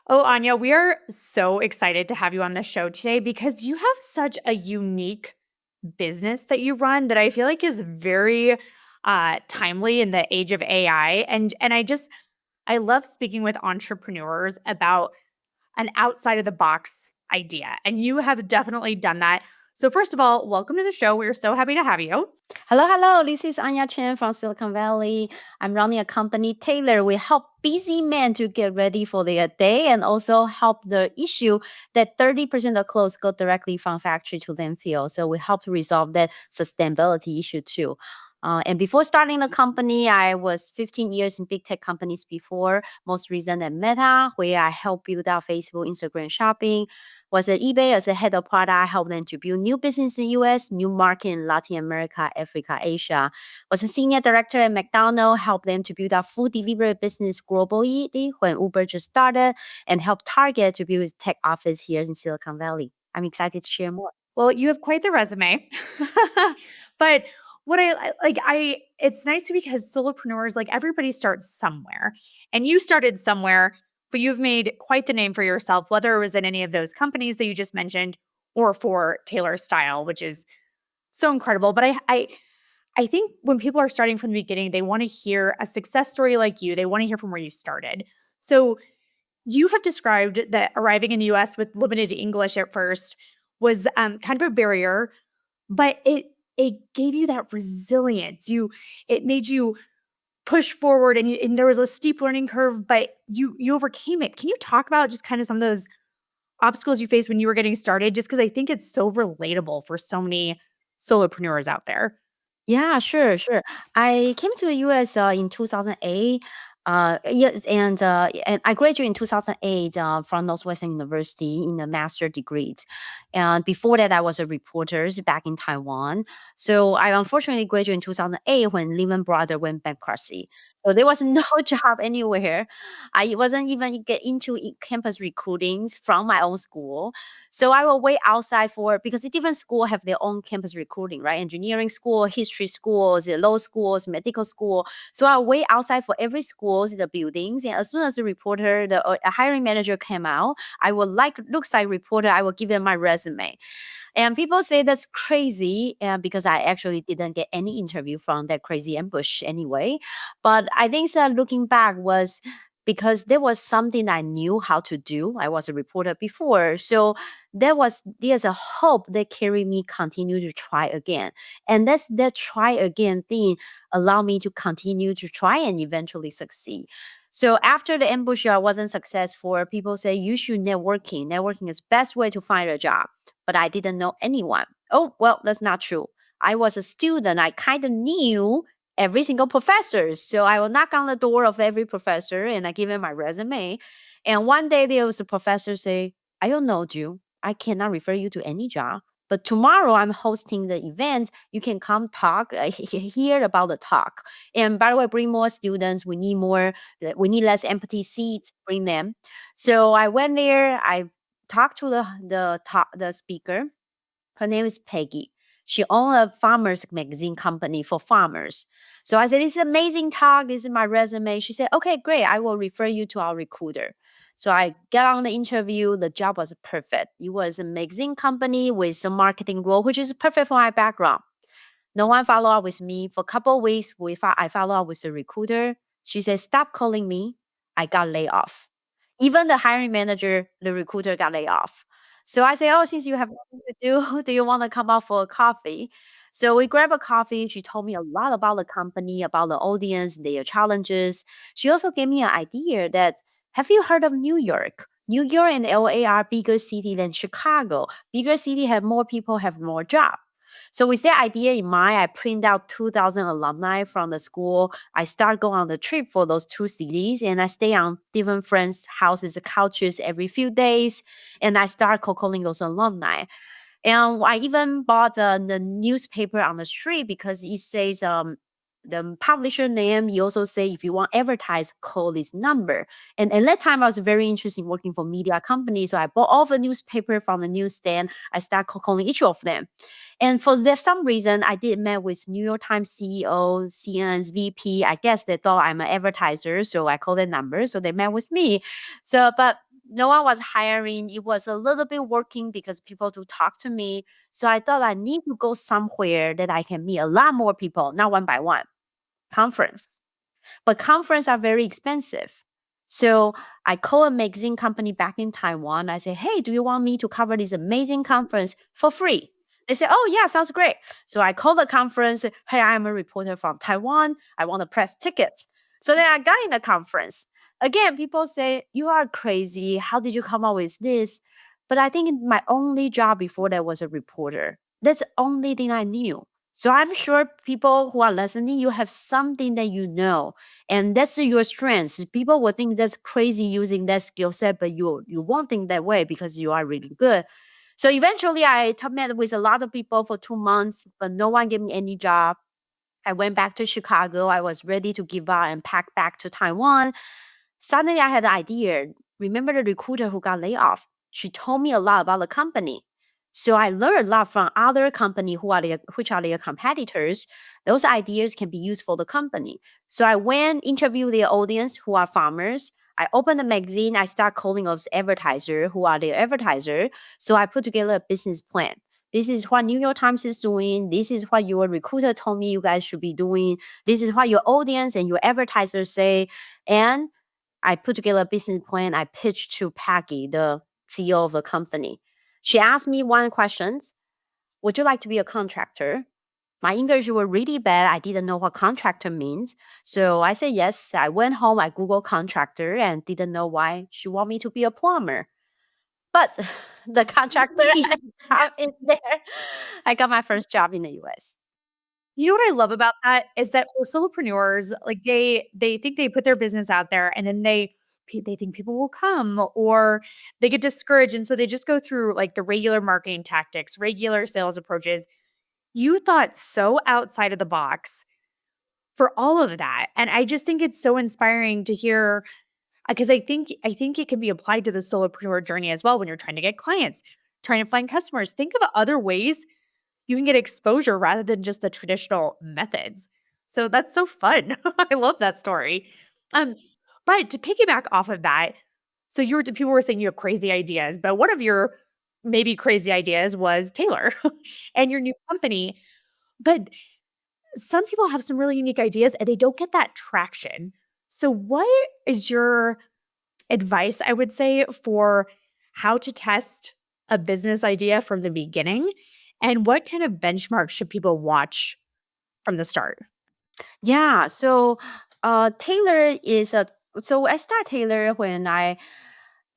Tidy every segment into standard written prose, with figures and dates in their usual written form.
Oh, Anya, we are so excited to have you on the show today because you have such a unique business that you run that I feel like is very timely in the age of AI. And I love speaking with entrepreneurs about an outside of the box idea. And you have definitely done that. So first of all, welcome to the show. We're so happy to have you. Hello. This is Anya Cheng from Silicon Valley. I'm running a company, Taylor. We help busy men to get ready for their day and also help the issue that 30% of clothes go directly from factory to landfill. So we help to resolve that sustainability issue too. And before starting the company, I was 15 years in big tech companies before, most recent at Meta, where I helped build out Facebook, Instagram shopping. Was at eBay as a head of product. I helped them to build new business in US, new market in Latin America, Africa, Asia. Was a senior director at McDonald's, helped them to build a food delivery business globally when Uber just started, and helped Target to build its tech office here in Silicon Valley. I'm excited to share more. Well, you have quite the resume. But what I it's nice because solopreneurs, like everybody starts somewhere. And you started somewhere, but you've made quite the name for yourself, whether it was in any of those companies that you just mentioned or for Taelor.Style, which is so incredible. But I think when people are starting from the beginning, they want to hear a success story like you. They want to hear from where you started. So you have described that arriving in the US with limited English at first was kind of a barrier, but it gave you that resilience. It made you push forward, and there was a steep learning curve, but you overcame it. Can you talk about just kind of some of those obstacles you faced when you were getting started? Just because I think it's so relatable for so many solopreneurs out there. Yeah, sure. I came to the US in 2008. Yes, and I graduated in 2008 from Northwestern University in a master degree. And before that, I was a reporter back in Taiwan. So I unfortunately graduated in 2008 when Lehman Brothers went bankruptcy. So there was no job anywhere. I wasn't even get into campus recruiting from my own school. So I will wait outside for because the different school have their own campus recruiting, right? Engineering school, history schools, the law schools, medical school. So I wait outside for every schools in the buildings, and as soon as the reporter, the a hiring manager came out, I will looks like reporter. I will give them my resume. And people say that's crazy, and because I actually didn't get any interview from that crazy ambush anyway. But I think that looking back was because there was something I knew how to do. I was a reporter before. So there's a hope that carried me continue to try again. And that's that try again thing allow me to continue to try and eventually succeed. So after the ambush I wasn't successful, people say you should networking. Networking is best way to find a job. But I didn't know anyone. Oh, well, that's not true. I was a student. I kind of knew every single professor. So I will knock on the door of every professor and I give him my resume. And one day there was a professor say, I don't know you. I cannot refer you to any job. But tomorrow I'm hosting the event. You can come talk, hear about the talk. And by the way, bring more students. We need less empty seats. Bring them. So I went there. I talked to the speaker. Her name is Peggy. She owned a farmers magazine company for farmers. So I said, this is amazing talk. This is my resume. She said, okay, great. I will refer you to our recruiter. So I got on the interview. The job was perfect. It was a magazine company with some marketing role, which is perfect for my background. No one followed up with me. For a couple of weeks, I followed up with the recruiter. She said, stop calling me. I got laid off. Even the hiring manager, the recruiter got laid off. So I say, oh, since you have nothing to do, do you want to come out for a coffee? So we grabbed a coffee. She told me a lot about the company, about the audience, their challenges. She also gave me an idea that, have you heard of New York? New York and LA are bigger city than Chicago. Bigger city have more people, have more job. So with that idea in mind, I print out 2,000 alumni from the school. I start going on the trip for those two cities, and I stay on different friends' houses, couches every few days, and I start calling those alumni. And I even bought the newspaper on the street because it says the publisher name. You also say if you want advertise, call this number. And at that time, I was very interested in working for media companies, so I bought all the newspaper from the newsstand. I start calling each of them. And for some reason, I did met with New York Times CEO, CNN's VP. I guess they thought I'm an advertiser, so I called their number. So they met with me. So, but no one was hiring. It was a little bit working because people do talk to me. So I thought I need to go somewhere that I can meet a lot more people, not one by one. Conference. But conferences are very expensive. So I call a magazine company back in Taiwan. I say, hey, do you want me to cover this amazing conference for free? They say, oh, yeah, sounds great. So I call the conference. Hey, I'm a reporter from Taiwan. I want a press ticket. So then I got in the conference. Again, people say, you are crazy. How did you come up with this? But I think my only job before that was a reporter. That's the only thing I knew. So I'm sure people who are listening, you have something that you know, and that's your strength. People will think that's crazy using that skill set, but you won't think that way because you are really good. So eventually, met with a lot of people for 2 months, but no one gave me any job. I went back to Chicago. I was ready to give up and pack back to Taiwan. Suddenly, I had an idea. Remember the recruiter who got laid off? She told me a lot about the company. So I learned a lot from other company which are their competitors. Those ideas can be used for the company. So I went interview their audience who are farmers. I opened the magazine. I start calling those advertiser who are their advertiser. So I put together a business plan. This is what New York Times is doing. This is what your recruiter told me you guys should be doing. This is what your audience and your advertisers say. And I put together a business plan. I pitched to Peggy, the CEO of the company. She asked me one question. Would you like to be a contractor? My English was really bad. I didn't know what contractor means. So I said yes. I went home, I Googled contractor and didn't know why she want me to be a plumber. But the contractor is there. I got my first job in the US. You know what I love about that is that for solopreneurs, like they think they put their business out there and then they think people will come or they get discouraged and so they just go through like the regular marketing tactics, regular sales approaches. You thought so outside of the box for all of that. And I just think it's so inspiring to hear because I think it can be applied to the solopreneur journey as well when you're trying to get clients, trying to find customers. Think of other ways you can get exposure rather than just the traditional methods. So that's so fun. I love that story. Um, but to piggyback off of that, so people were saying you have crazy ideas, but one of your maybe crazy ideas was Taylor and your new company. But some people have some really unique ideas and they don't get that traction. So what is your advice, I would say, for how to test a business idea from the beginning? And what kind of benchmarks should people watch from the start? Yeah. So Taylor is a so I started Taylor when I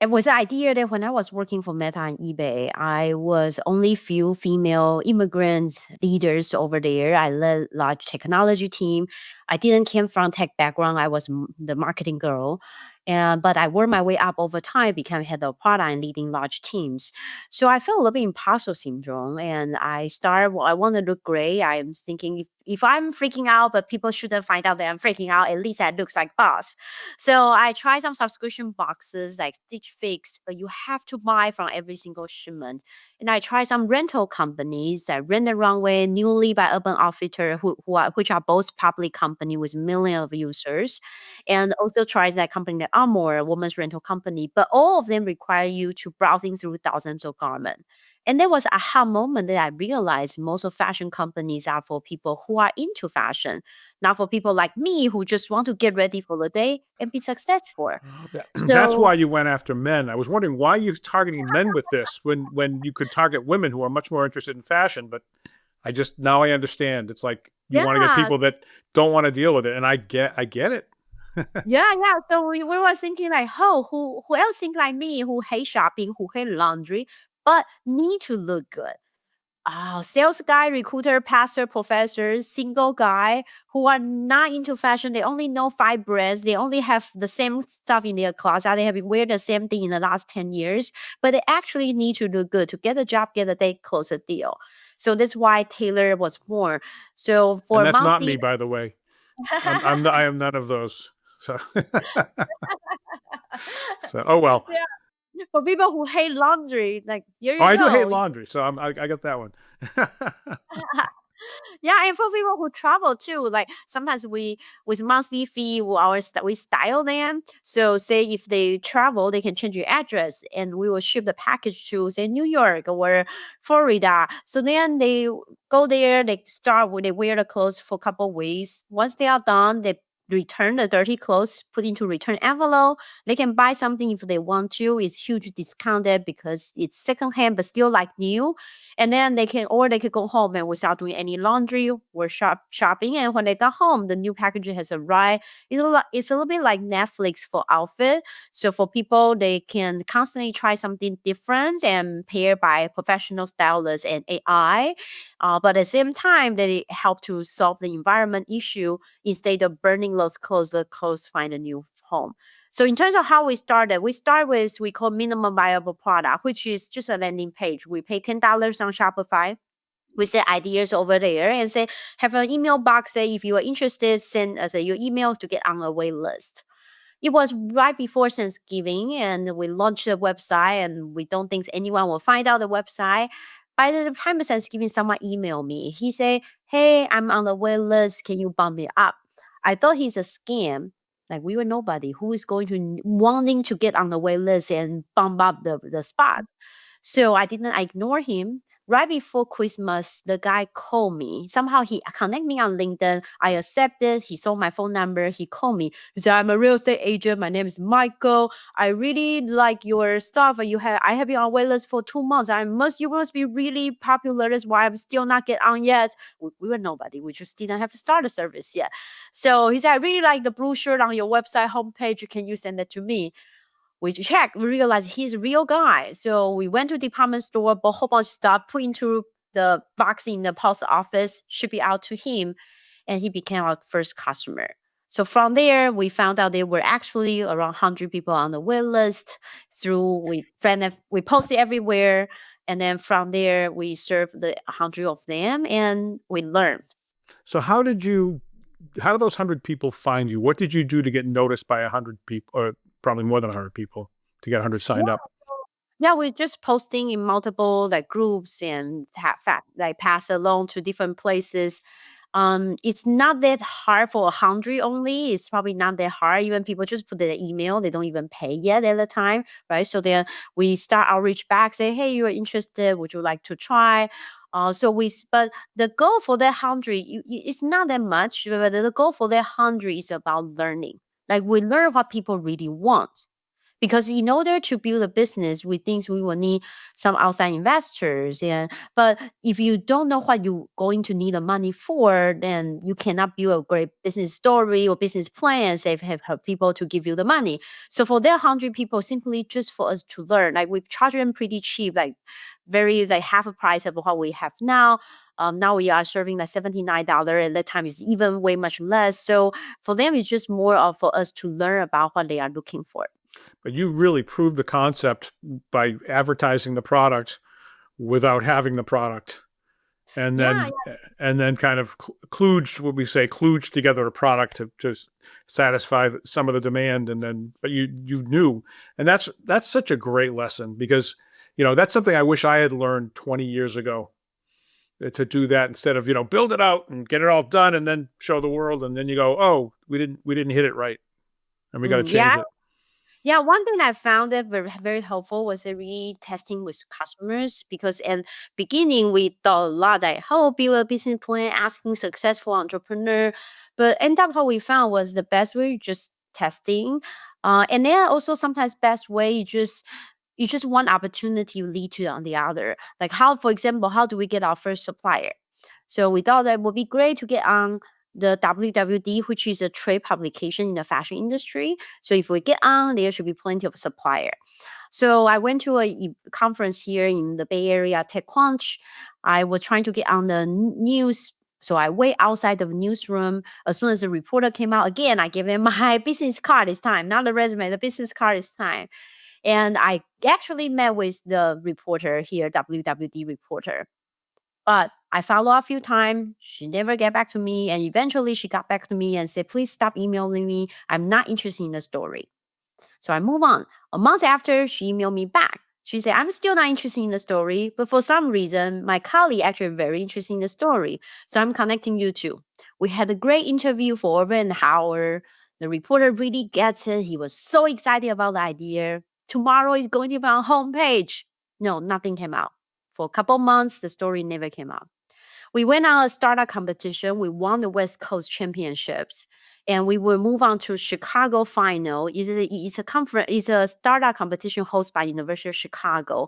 it was an idea that when I was working for Meta and eBay, I was only few female immigrant leaders over there. I led large technology team. I didn't came from tech background. I was the marketing girl. And but I worked my way up over time, became head of product and leading large teams. So I felt a little bit imposter syndrome, and I started. Well, I want to look great. I'm thinking if I'm freaking out, but people shouldn't find out that I'm freaking out. At least that looks like boss. So I tried some subscription boxes like Stitch Fix, but you have to buy from every single shipment. And I tried some rental companies that Rent the Runway, newly by Urban Outfitter, which are both public company with millions of users, and also tried that company that Armor, a woman's rental company. But all of them require you to browsing through thousands of garments. And there was a aha moment that I realized most of fashion companies are for people who are into fashion, not for people like me who just want to get ready for the day and be successful. Oh, that's So why you went after men. I was wondering why you're targeting men with this when you could target women who are much more interested in fashion. But now I understand. It's like you want to get yeah, people that don't want to deal with it, and I get it. yeah. So we were thinking like, oh, who else think like me who hate shopping, who hate laundry, but need to look good. Oh, sales guy, recruiter, pastor, professor, single guy who are not into fashion. They only know 5 brands. They only have the same stuff in their closet. They have been wearing the same thing in the last 10 years, but they actually need to look good to get a job, get a date, close a deal. So that's why Taylor was born. So And for that's not monthly me, by the way. I am none of those. So oh well. yeah, for people who hate laundry, like here Oh, you I do hate go. laundry, so I got that one. Yeah, and for people who travel too, like sometimes we with monthly fee we style them. So say if they travel, they can change your address, and we will ship the package to say New York or Florida. So then they go there, they wear the clothes for a couple weeks. Once they are done, they return the dirty clothes, put into return envelope. They can buy something if they want to. It's huge discounted because it's secondhand but still like new. And then they could go home and without doing any laundry or shopping. And when they got home, the new packaging has arrived. It's a little bit like Netflix for outfit. So for people, they can constantly try something different and paired by professional stylists and AI. But at the same time, they help to solve the environment issue instead of burning those clothes. The clothes find a new home. So in terms of how we started, we start with we call minimum viable product, which is just a landing page. We pay $10 on Shopify. We set ideas over there and say, have an email box. Say if you are interested, send us your email to get on a wait list. It was right before Thanksgiving, and we launched the website, and we don't think anyone will find out the website. By the time of Thanksgiving, someone emailed me. He said, hey, I'm on the wait list. Can you bump me up? I thought he's a scam. Like we were nobody who is going to wanting to get on the wait list and bump up the spot. So I didn't ignore him. Right before Christmas, the guy called me. Somehow he connected me on LinkedIn. I accepted. He saw my phone number. He called me. He said, I'm a real estate agent. My name is Michael. I really like your stuff. I have you on waitlist for 2 months. You must be really popular. That's why I'm still not get on yet. We were nobody. We just didn't have started a service yet. So he said, I really like the blue shirt on your website homepage. Can you send it to me? We checked, we realized he's a real guy. So we went to department store, bought a whole bunch of stuff, put into the box in the post office, ship it out to him, and he became our first customer. So from there, we found out there were actually around 100 people on the wait list. We posted everywhere, and then from there, we served the 100 of them, and we learned. So how did those 100 people find you? What did you do to get noticed by 100 people, or probably more than 100 people, to get 100 signed up? Yeah, we're just posting in multiple like groups and pass along to different places. It's not that hard for 100 only. It's probably not that hard. Even people just put their email, they don't even pay yet at the time, right? So then we start outreach back, say, hey, you are interested? Would you like to try? But the goal for that 100, it's not that much. But the goal for that 100 is about learning. Like we learn what people really want. Because in order to build a business, we think we will need some outside investors. But if you don't know what you're going to need the money for, then you cannot build a great business story or business plan and say have people to give you the money. So for that 100 people, simply just for us to learn, like we charge them pretty cheap, like half a price of what we have now. Now we are serving like $79. At that time is even way much less. So for them, it's just more of for us to learn about what they are looking for. But you really proved the concept by advertising the product without having the product. And then kind of kludged together a product to satisfy some of the demand. And then, but you knew, and that's such a great lesson, because, that's something I wish I had learned 20 years ago, to do that instead of, build it out and get it all done and then show the world. And then you go, oh, we didn't hit it right, and we got to change it. Yeah, one thing I found that very, very helpful was retesting with customers, because in beginning we thought a lot that how build a business plan, asking successful entrepreneur, but end up what we found was the best way just testing, and then also sometimes best way you just one opportunity lead to on the other. Like for example, how do we get our first supplier? So we thought that it would be great to get on the WWD, which is a trade publication in the fashion industry. So if we get on, there should be plenty of supplier. So I went to a conference here in the Bay Area, TechCrunch. I was trying to get on the news. So I wait outside the newsroom. As soon as the reporter came out, again, I gave them my business card this time, not the resume, the business card this time. And I actually met with the reporter here, WWD reporter. But I followed a few times. She never get back to me. And eventually she got back to me and said, please stop emailing me. I'm not interested in the story. So I move on. A month after, she emailed me back. She said, I'm still not interested in the story, but for some reason, my colleague actually very interested in the story. So I'm connecting you two. We had a great interview for over an hour. The reporter really gets it. He was so excited about the idea. Tomorrow is going to be on homepage. No, nothing came out. For a couple months, the story never came out. We went on a startup competition. We won the West Coast Championships, and we will move on to Chicago final. It's a conference. It's a startup competition hosted by University of Chicago,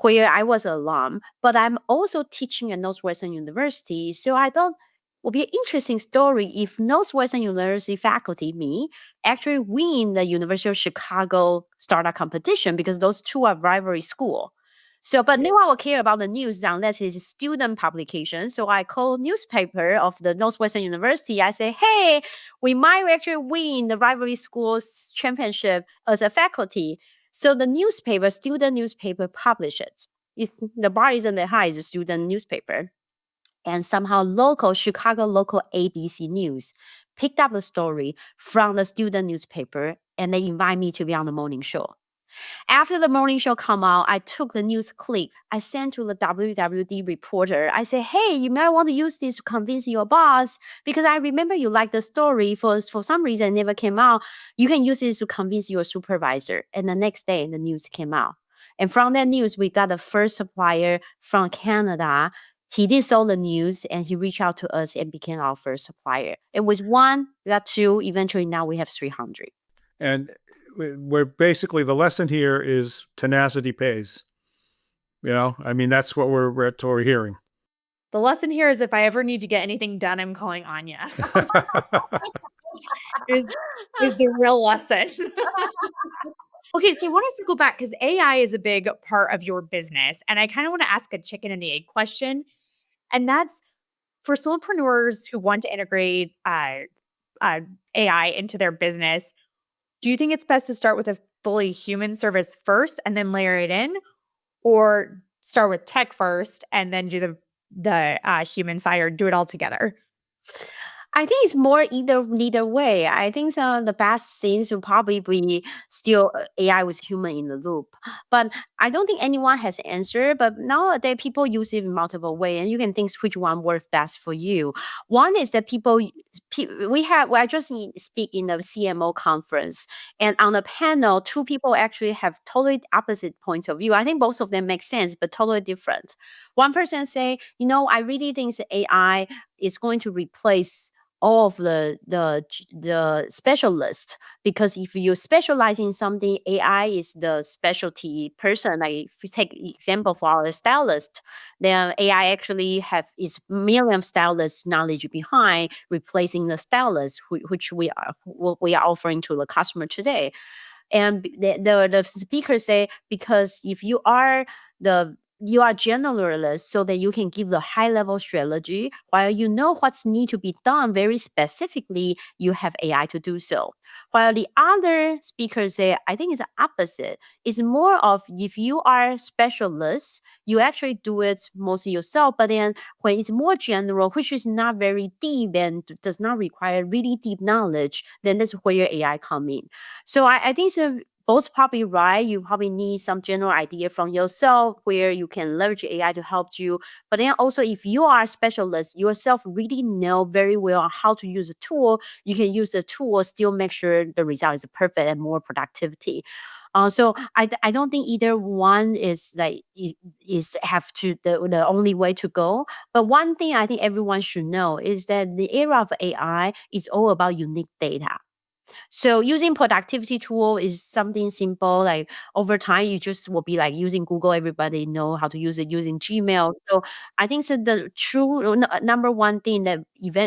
where I was an alum. But I'm also teaching at Northwestern University, so I thought it would be an interesting story if Northwestern University faculty, me, actually win the University of Chicago startup competition because those two are rivalry school. So, but no one will care about the news unless it's a student publication. So I call newspaper of the Northwestern University. I say, hey, we might actually win the rivalry schools championship as a faculty. So the newspaper, student newspaper, publish it. The bar isn't that high, it's a student newspaper. And somehow Chicago local ABC News picked up the story from the student newspaper, and they invite me to be on the morning show. After the morning show come out, I took the news clip. I sent to the WWD reporter. I said, hey, you might want to use this to convince your boss because I remember you liked the story. For some reason, it never came out. You can use this to convince your supervisor. And the next day, the news came out. And from that news, we got the first supplier from Canada. He did sell the news and he reached out to us and became our first supplier. It was one, we got two. Eventually, now we have 300. And where basically the lesson here is tenacity pays. I mean, that's what we're hearing. The lesson here is if I ever need to get anything done, I'm calling Anya. is the real lesson. Okay, so I want us to go back because AI is a big part of your business. And I kind of want to ask a chicken and egg question. And that's for solopreneurs who want to integrate AI into their business. Do you think it's best to start with a fully human service first and then layer it in, or start with tech first and then do the human side, or do it all together? I think it's more neither way. I think the best things will probably be still AI with human in the loop. But I don't think anyone has an answer. But nowadays people use it in multiple ways, and you can think which one works best for you. One is that I just speak in the CMO conference, and on the panel, two people actually have totally opposite points of view. I think both of them make sense, but totally different. One person say, I really think the AI is going to replace all of the specialist, because if you specialize in something, AI is the specialty person. Like if you take example for our stylist, then AI actually is million stylist knowledge behind replacing the stylist, which we are offering to the customer today. And the speakers say, because if you are generalist, so that you can give the high level strategy, while you know what's need to be done very specifically, you have AI to do so. While the other speakers say, I think it's the opposite. It's more of if you are specialist, you actually do it mostly yourself. But then when it's more general, which is not very deep and does not require really deep knowledge, then that's where your AI come in. So I think it's both probably right. You probably need some general idea from yourself where you can leverage AI to help you. But then also, if you are a specialist yourself, really know very well how to use a tool, you can use the tool, still make sure the result is perfect and more productivity. So I don't think either one is the only way to go. But one thing I think everyone should know is that the era of AI is all about unique data. So using productivity tool is something simple. Like over time, you just will be like using Google. Everybody know how to use it using Gmail. So I think the true number one thing that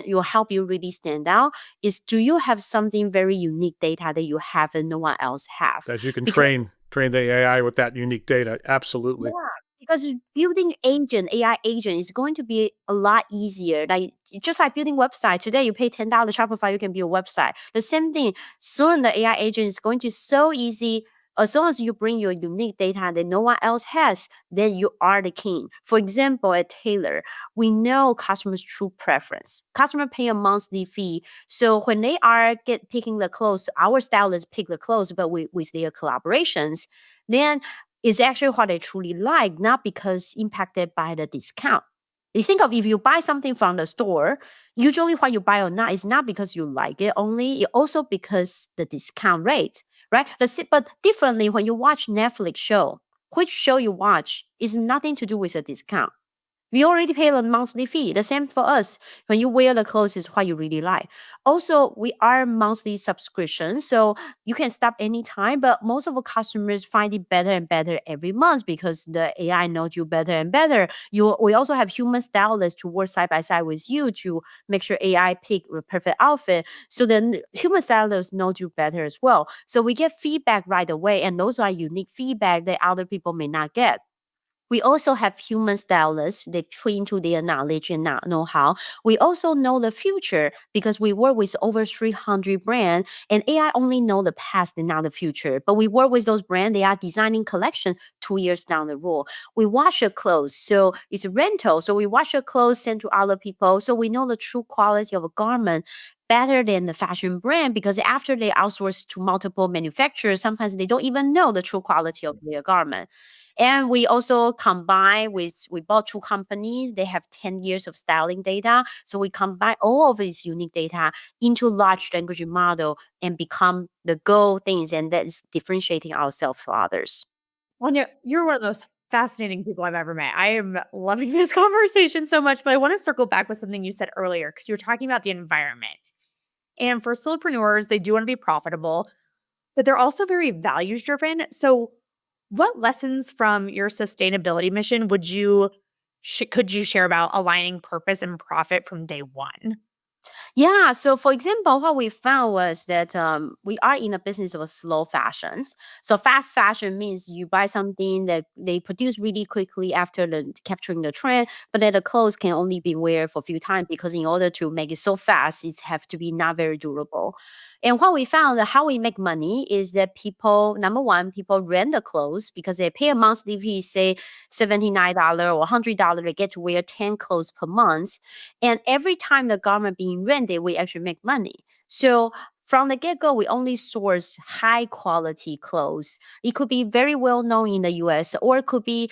will help you really stand out is, do you have something very unique data that you have and no one else have? That you can train the AI with that unique data. Absolutely. Yeah. Because building AI agent is going to be a lot easier. Like just like building website. Today you pay $10 Shopify, you can build a website. The same thing. Soon the AI agent is going to be so easy. As long as you bring your unique data that no one else has, then you are the king. For example, at Taelor, we know customers' true preference. Customer pay a monthly fee. So when they are picking the clothes, our stylists pick the clothes, but with their collaborations, then is actually what they truly like, not because impacted by the discount. You think of if you buy something from the store, usually what you buy or not is not because you like it only, it also because the discount rate, right? But differently, when you watch Netflix show, which show you watch is nothing to do with a discount. We already pay a monthly fee. The same for us. When you wear the clothes is what you really like. Also, we are monthly subscriptions, so you can stop anytime. But most of our customers find it better and better every month because the AI knows you better and better. We also have human stylists to work side by side with you to make sure AI pick the perfect outfit. So then human stylists know you better as well. So we get feedback right away, and those are unique feedback that other people may not get. We also have human stylists. They put into their knowledge and know-how. We also know the future because we work with over 300 brands, and AI only know the past and not the future. But we work with those brands. They are designing collection 2 years down the road. We wash your clothes, so it's a rental. So we wash your clothes, send to other people. So we know the true quality of a garment better than the fashion brand because after they outsource to multiple manufacturers, sometimes they don't even know the true quality of their garment. And we also combine we bought two companies. They have 10 years of styling data. So we combine all of this unique data into large language model and become the goal things. And that's differentiating ourselves from others. Anya, you're one of the most fascinating people I've ever met. I am loving this conversation so much, but I want to circle back with something you said earlier because you were talking about the environment. And for solopreneurs, they do want to be profitable, but they're also very values driven. So, what lessons from your sustainability mission could you share about aligning purpose and profit from day one? Yeah. So, for example, what we found was that we are in a business of slow fashions. So, fast fashion means you buy something that they produce really quickly after capturing the trend, but then the clothes can only be wear for a few times because in order to make it so fast, it have to be not very durable. And what we found that how we make money is that people, number one, people rent the clothes because they pay a monthly fee, say $79 or $100, they get to wear 10 clothes per month. And every time the garment being rented, we actually make money. So from the get-go, we only source high quality clothes. It could be very well known in the US, or it could be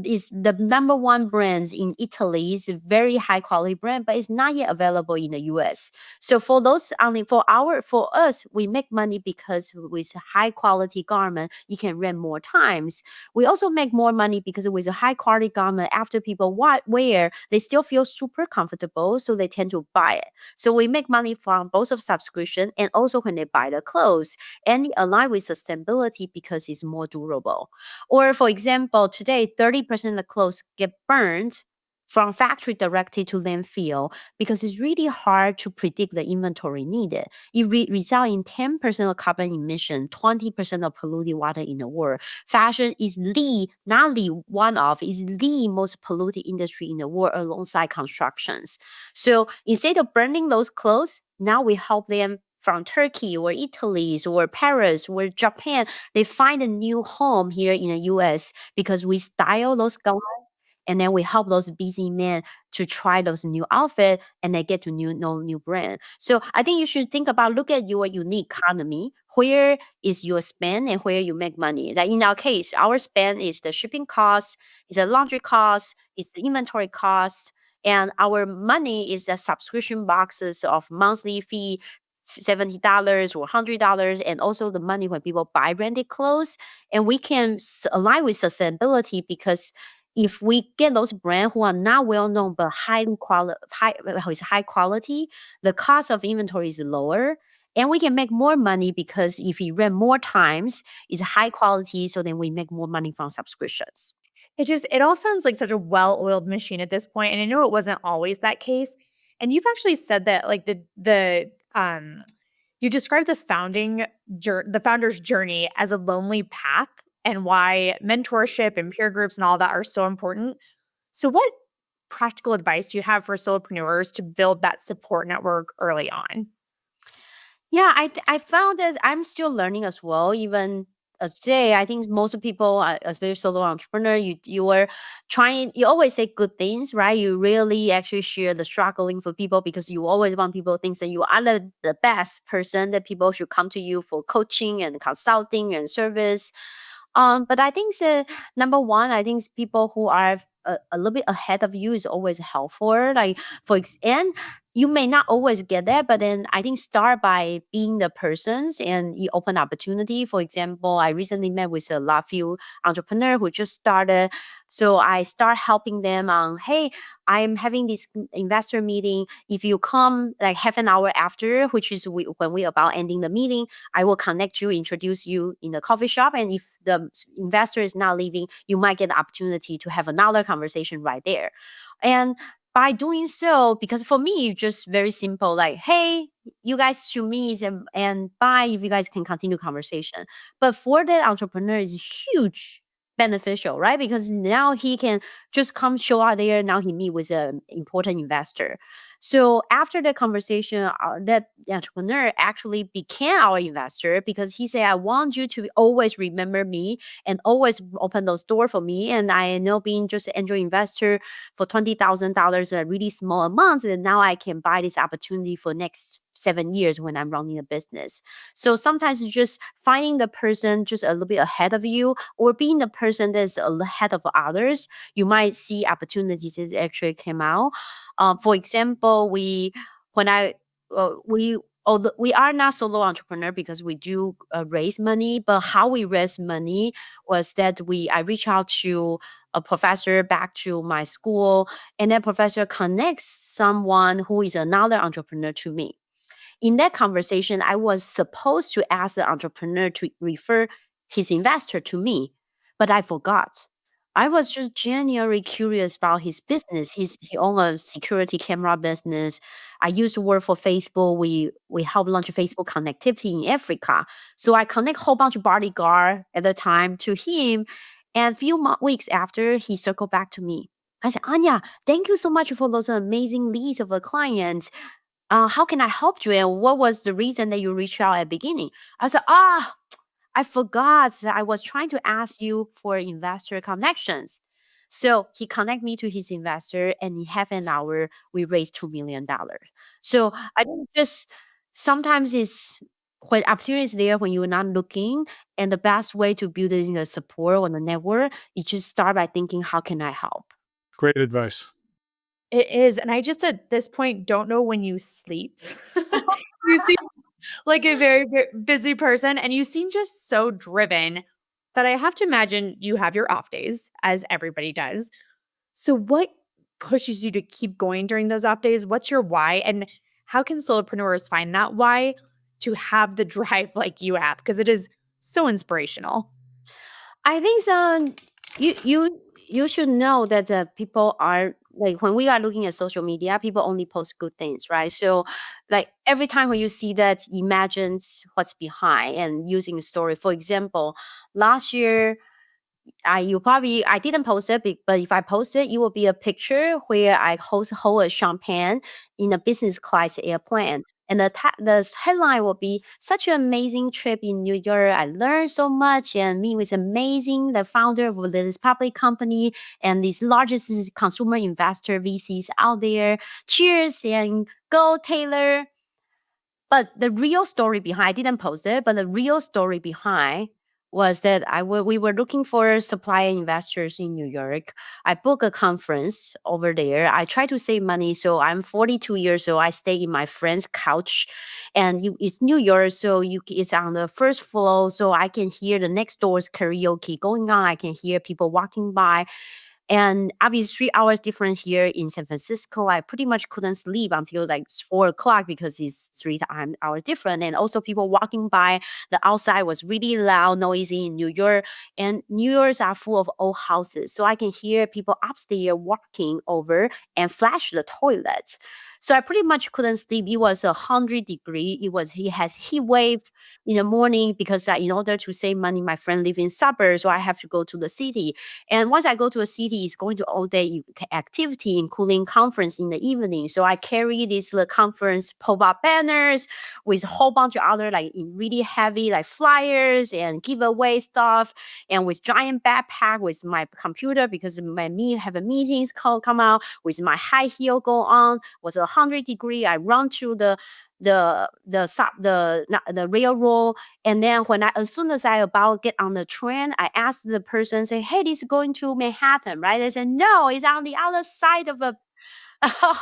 is the number one brands in Italy. Is a very high quality brand, but it's not yet available in the US. So for those only for us, we make money because with high quality garment, you can rent more times. We also make more money because with a high quality garment, after people wear, they still feel super comfortable, so they tend to buy it. So we make money from both of subscription and also when they buy the clothes, and it align with sustainability because it's more durable. Or for example, today 30% of the clothes get burned from factory directly to landfill because it's really hard to predict the inventory needed. It results in 10% of carbon emission, 20% of polluted water in the world. Fashion is not the one of, is the most polluted industry in the world alongside constructions. So instead of burning those clothes, now we help them from Turkey or Italy or Paris or Japan, they find a new home here in the US because we style those garments and then we help those busy men to try those new outfits and they get to know new brand. So I think you should think about look at your unique economy. Where is your spend and where you make money? Like in our case, our spend is the shipping cost, is the laundry cost, is the inventory cost, and our money is the subscription boxes of monthly fee $70 or $100, and also the money when people buy rented clothes. And we can align with sustainability because if we get those brands who are not well known but high quality, the cost of inventory is lower. And we can make more money because if we rent more times, it's high quality, so then we make more money from subscriptions. It all sounds like such a well-oiled machine at this point, and I know it wasn't always that case. And you've actually said that like you described the founder's journey as a lonely path and why mentorship and peer groups and all that are so important. So what practical advice do you have for solopreneurs to build that support network early on? Yeah, I found that I'm still learning as well. Even today, I think most of people, as very solo entrepreneur, you are trying. You always say good things, right? You really actually share the struggling for people because you always want people to think that you are the best person that people should come to you for coaching and consulting and service. But I think number one, I think people who are a little bit ahead of you is always helpful. Like and you may not always get that, but then I think start by being the persons and you open opportunity. For example, I recently met with a few entrepreneur who just started. So I start helping them on, hey, I'm having this investor meeting. If you come like half an hour after, which is when we about ending the meeting, I will connect you, introduce you in the coffee shop. And if the investor is not leaving, you might get the opportunity to have another conversation right there. And by doing so, because for me, it's just very simple, like, hey, you guys should meet and bye if you guys can continue conversation. But for that entrepreneur, it's huge beneficial, right? Because now he can just come show out there. Now he meet with an important investor. So after the conversation, that entrepreneur actually became our investor because he said, I want you to always remember me and always open those doors for me. And I know being just an angel investor for $20,000, a really small amount, and now I can buy this opportunity for next 7 years when I'm running a business. So sometimes it's just finding the person just a little bit ahead of you or being the person that's ahead of others. You might see opportunities that actually came out. For example, when I we although we are not solo entrepreneur because we do raise money, but how we raise money was that I reach out to a professor back to my school, and that professor connects someone who is another entrepreneur to me. In that conversation, I was supposed to ask the entrepreneur to refer his investor to me, but I forgot. I was just genuinely curious about his business. He owned a security camera business. I used to work for Facebook. We help launch Facebook connectivity in Africa. So I connect a whole bunch of bodyguard at the time to him. And a few weeks after, he circled back to me. I said, Anya, thank you so much for those amazing leads of the clients. How can I help you? And what was the reason that you reached out at the beginning? I said, I forgot that I was trying to ask you for investor connections. So he connect me to his investor, and in half an hour, we raised $2 million. So I think just sometimes it's when opportunity is there when you're not looking, and the best way to build a support on the network, you just start by thinking, how can I help? Great advice. It is. And I just at this point don't know when you sleep. You seem like a very, very busy person and you seem just so driven that I have to imagine you have your off days, as everybody does. So, what pushes you to keep going during those off days? What's your why? And how can solopreneurs find that why to have the drive like you have? Because it is so inspirational. I think so. You should know that people are like when we are looking at social media, people only post good things, right? So, like every time when you see that, imagines what's behind and using a story. For example, last year I didn't post it, but if I post it, it will be a picture where I hold a champagne in a business class airplane. And the headline will be such an amazing trip in New York. I learned so much and meet with amazing the founder of this public company and these largest consumer investor VCs out there. Cheers and go Taylor. But the real story behind, I didn't post it, but the real story behind was that we were looking for supplier investors in New York. I booked a conference over there. I try to save money. So I'm 42 years old. I stay in my friend's couch and it's New York. So it's on the first floor. So I can hear the next door's karaoke going on. I can hear people walking by. And obviously 3 hours different here in San Francisco. I pretty much couldn't sleep until like 4 o'clock because it's 3 hours different. And also people walking by, the outside was really loud, noisy in New York. And New York's are full of old houses. So I can hear people upstairs walking over and flash the toilets. So I pretty much couldn't sleep. It was 100 degrees. He has heat wave in the morning because in order to save money, my friend live in suburbs, so I have to go to the city. And once I go to a city, it's going to all day activity, including conference in the evening. So I carry these conference pop-up banners with a whole bunch of other like really heavy like flyers and giveaway stuff, and with giant backpack with my computer because have a meetings come out with my high heel go on. Was 100 degrees. I run to the the railroad. And then as soon as I about get on the train, I asked the person, say, hey, this is going to Manhattan, right? They said, no, it's on the other side of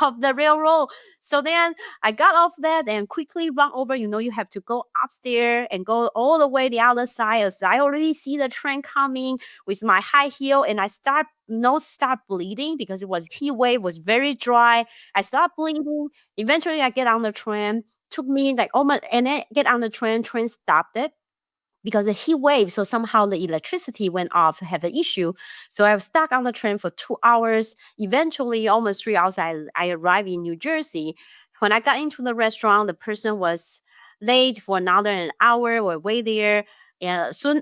of the railroad. So then I got off that and quickly run over. You have to go upstairs and go all the way the other side. So I already see the train coming with my high heel, and I start bleeding because it was heat wave, was very dry. I start bleeding. Eventually I get on the train. Took me like almost, and then get on the train stopped it because the heat wave. So somehow the electricity went off, have an issue. So I was stuck on the train for 2 hours. Eventually, almost 3 hours, I arrived in New Jersey. When I got into the restaurant, the person was late for another an hour. We wait there. And so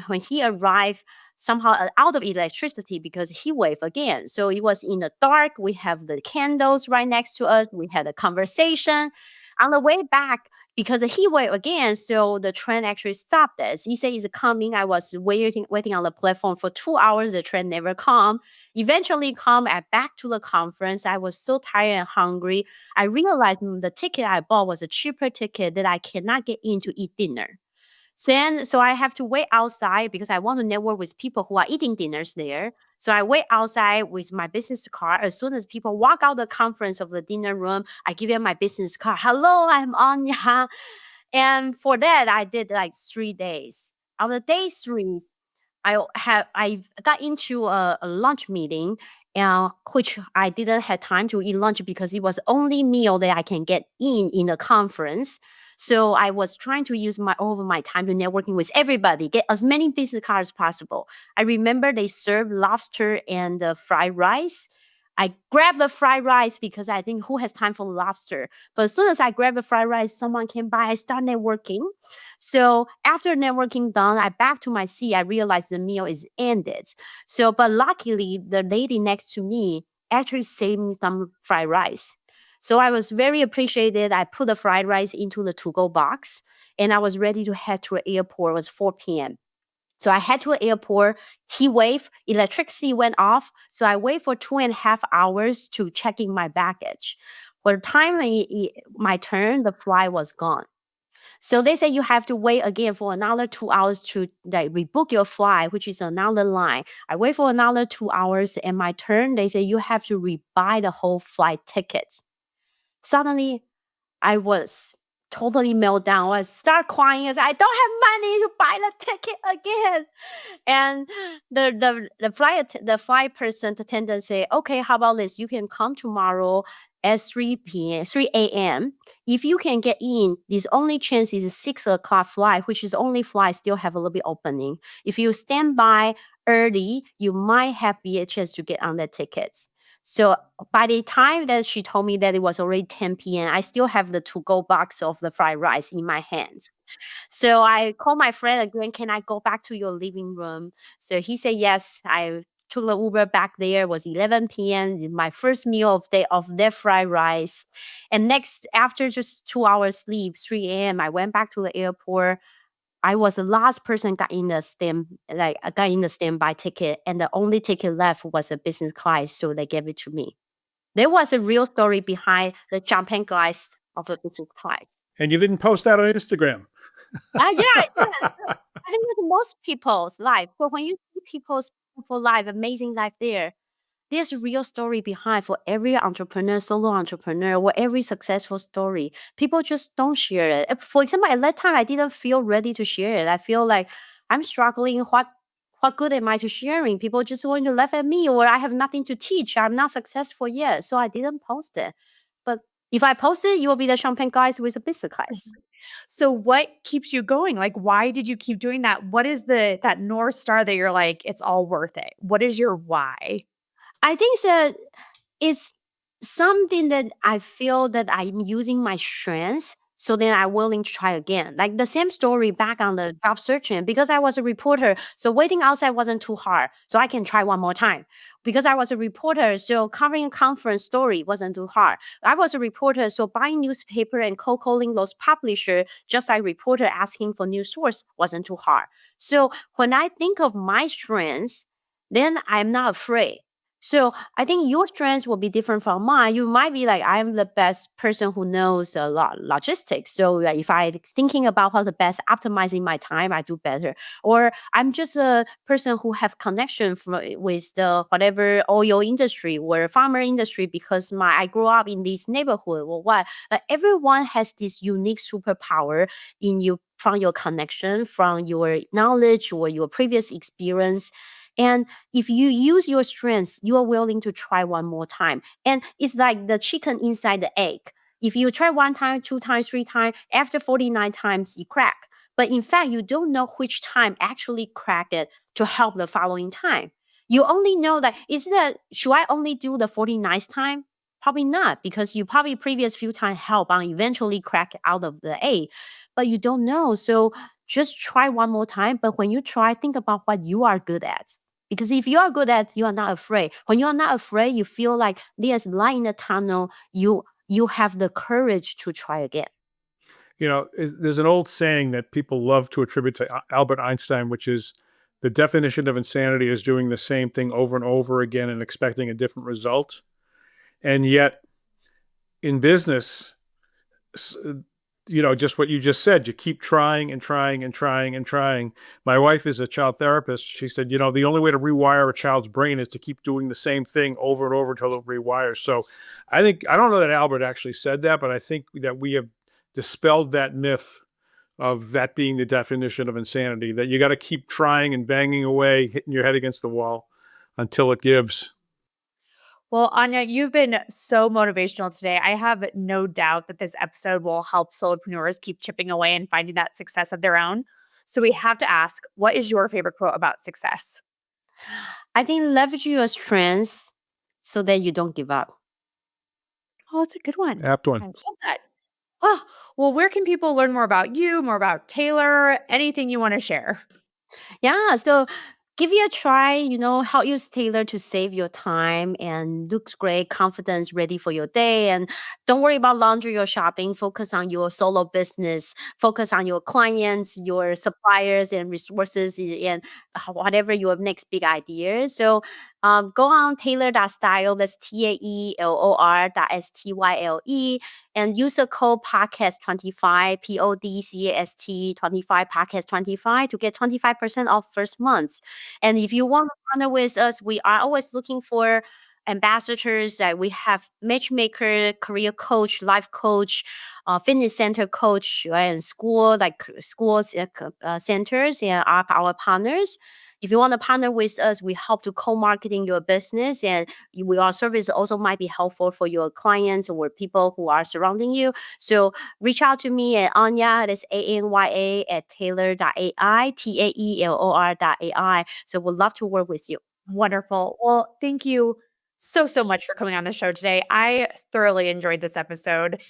when he arrived, somehow out of electricity because heat wave again. So it was in the dark. We have the candles right next to us. We had a conversation. On the way back, because the heat wave again, so the train actually stopped us. He said it's coming. I was waiting on the platform for 2 hours. The train never come. Eventually come back to the conference. I was so tired and hungry. I realized the ticket I bought was a cheaper ticket that I cannot get in to eat dinner. So I have to wait outside because I want to network with people who are eating dinners there. So I wait outside with my business card. As soon as people walk out the conference of the dinner room, I give them my business card. Hello, I'm Anya. And for that, I did like 3 days. On the day 3, I got into a lunch meeting, which I didn't have time to eat lunch because it was only meal that I can get in the conference. So I was trying to use all of my time to networking with everybody, get as many business cards as possible. I remember they served lobster and fried rice. I grabbed the fried rice because I think who has time for lobster? But as soon as I grabbed the fried rice, someone came by, I start networking. So after networking done, I back to my seat. I realized the meal is ended. So, but luckily, the lady next to me actually saved me some fried rice. So I was very appreciated. I put the fried rice into the to-go box, and I was ready to head to the airport. It was 4 p.m. So I head to the airport, heat wave, electricity went off. So I wait for 2.5 hours to check in my baggage. For the time my turn, the flight was gone. So they say you have to wait again for another 2 hours to rebook your flight, which is another line. I wait for another 2 hours, and my turn, they say you have to rebuy the whole flight tickets. Suddenly, I was totally melt down. I start crying as I don't have money to buy the ticket again. And the flight person attendant say, okay, how about this? You can come tomorrow at 3 a.m. If you can get in, this only chance is a 6 o'clock flight, which is only flight still have a little bit opening. If you stand by early, you might have be a chance to get on the tickets. So by the time that she told me that it was already 10 p.m., I still have the to-go box of the fried rice in my hands. So I called my friend again, can I go back to your living room? So he said yes. I took the Uber back there. It was 11 p.m. My first meal of their fried rice. And next, after just 2 hours sleep, 3 a.m., I went back to the airport. I was the last person got in the standby ticket, and the only ticket left was a business class, so they gave it to me. There was a real story behind the champagne glass of a business class. And you didn't post that on Instagram. Yeah. I think with most people's life, but when you see people's beautiful life, amazing life there's a real story behind for every entrepreneur, solo entrepreneur, or every successful story. People just don't share it. For example, at that time, I didn't feel ready to share it. I feel like I'm struggling. What good am I to sharing? People just want to laugh at me, or I have nothing to teach. I'm not successful yet, so I didn't post it. But if I post it, you will be the champagne guys with a business class. So what keeps you going? Like, why did you keep doing that? What is that North Star that you're like, it's all worth it? What is your why? I think that it's something that I feel that I'm using my strengths, so then I'm willing to try again. Like the same story back on the job searching, because I was a reporter, so waiting outside wasn't too hard. So I can try one more time. Because I was a reporter, so covering a conference story wasn't too hard. I was a reporter, so buying newspaper and cold calling those publishers, just like reporter asking for news source, wasn't too hard. So when I think of my strengths, then I'm not afraid. So I think your strengths will be different from mine. You might be like, I'm the best person who knows a lot logistics. So like, if I thinking about how the best optimizing my time, I do better. Or I'm just a person who have connection with the whatever oil industry or farmer industry because I grew up in this neighborhood or what. Like everyone has this unique superpower in you from your connection, from your knowledge or your previous experience. And if you use your strengths, you are willing to try one more time. And it's like the chicken inside the egg. If you try one time, two times, three times, after 49 times, you crack. But in fact, you don't know which time actually cracked it to help the following time. You only know that, should I only do the 49th time? Probably not, because you probably previous few times help on eventually crack out of the egg. But you don't know. So just try one more time. But when you try, think about what you are good at. Because if you are good at, you are not afraid. When you are not afraid, you feel like there's light in the tunnel. You have the courage to try again. There's an old saying that people love to attribute to Albert Einstein, which is the definition of insanity is doing the same thing over and over again and expecting a different result. And yet, in business, just what you just said, you keep trying and trying and trying and trying. My wife is a child therapist. She said, the only way to rewire a child's brain is to keep doing the same thing over and over until it rewires. So I don't know that Albert actually said that, but I think that we have dispelled that myth of that being the definition of insanity, that you got to keep trying and banging away, hitting your head against the wall until it gives. Well, Anya, you've been so motivational today. I have no doubt that this episode will help solopreneurs keep chipping away and finding that success of their own. So we have to ask, what is your favorite quote about success? I think leverage your strengths so that you don't give up. Oh, that's a good one. Apt one. I love that. Oh, well, where can people learn more about you, more about Taelor, anything you want to share? Yeah, so give it a try, how use Taelor to save your time and looks great, confidence, ready for your day. And don't worry about laundry or shopping. Focus on your solo business. Focus on your clients, your suppliers and resources and whatever your next big idea. So go on Taelor.Style. That's TAELOR.STYLE and use the code podcast25 PODCAST 25 podcast25 to get 25% off first month. And if you want to partner with us, we are always looking for ambassadors. We have matchmaker, career coach, life coach, fitness center coach, and schools centers and are our partners. If you want to partner with us, we help to co-marketing your business, and our service also might be helpful for your clients or people who are surrounding you. So reach out to me at Anya, that's ANYA at Taelor.AI, TAELOR.AI. So we'd love to work with you. Wonderful. Well, thank you so much for coming on the show today. I thoroughly enjoyed this episode.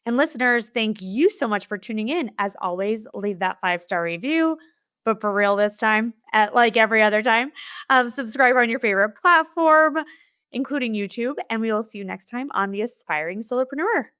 And listeners, thank you so much for tuning in. As always, leave that 5-star review, but for real this time, like every other time. Subscribe on your favorite platform, including YouTube, and we will see you next time on The Aspiring Solopreneur.